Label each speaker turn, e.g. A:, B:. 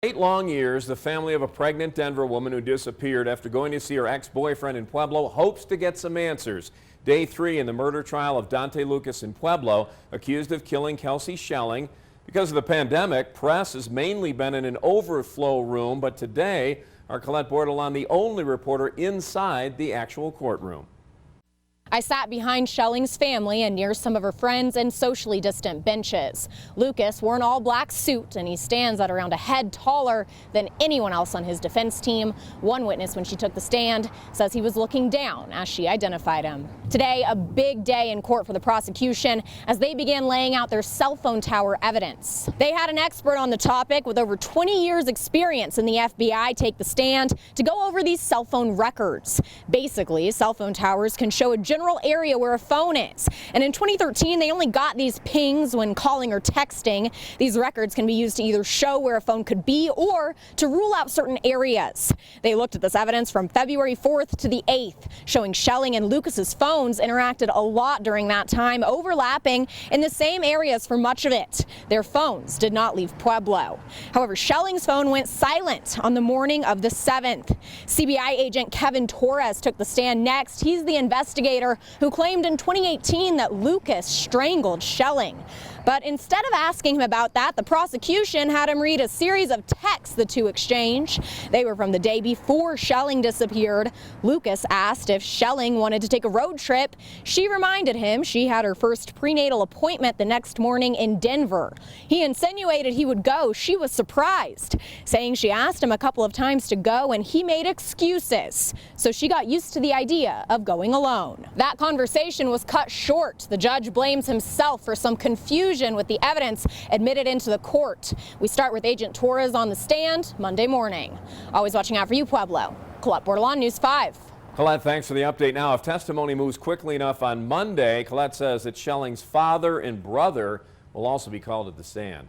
A: 8 long years, the family of a pregnant Denver woman who disappeared after going to see her ex-boyfriend in Pueblo hopes to get some answers. Day 3 in the murder trial of Donthe Lucas in Pueblo, accused of killing Kelsie Schelling. Because of the pandemic, press has mainly been in an overflow room, but today, our Colette Bordelon, the only reporter inside the actual courtroom.
B: I sat behind Schelling's family and near some of her friends and socially distant benches. Lucas wore an all-black suit, and he stands at around a head taller than anyone else on his defense team. One witness, when she took the stand, says he was looking down as she identified him. Today, a big day in court for the prosecution as they began laying out their cell phone tower evidence. They had an expert on the topic with over 20 years experience in the FBI take the stand to go over these cell phone records. Basically, cell phone towers can show a general area where a phone is. And in 2013, they only got these pings when calling or texting. These records can be used to either show where a phone could be or to rule out certain areas. They looked at this evidence from February 4th to the 8th, showing Schelling and Lucas's phones interacted a lot during that time, overlapping in the same areas for much of it. Their phones did not leave Pueblo. However, Schelling's phone went silent on the morning of the 7th. CBI agent Kevin Torres took the stand next. He's the investigator who claimed in 2018 that Lucas strangled Schelling. But instead of asking him about that, the prosecution had him read a series of texts the two exchanged. They were from the day before Schelling disappeared. Lucas asked if Schelling wanted to take a road trip. She reminded him she had her first prenatal appointment the next morning in Denver. He insinuated he would go. She was surprised, saying she asked him a couple of times to go and he made excuses. So she got used to the idea of going alone. That conversation was cut short. The judge blames himself for some confusion with the evidence admitted into the court. We start with Agent Torres on the stand Monday morning. Always watching out for you, Pueblo. Colette Bordelon, News 5.
A: Colette, thanks for the update. Now, if testimony moves quickly enough on Monday, Colette says that Schelling's father and brother will also be called at the stand.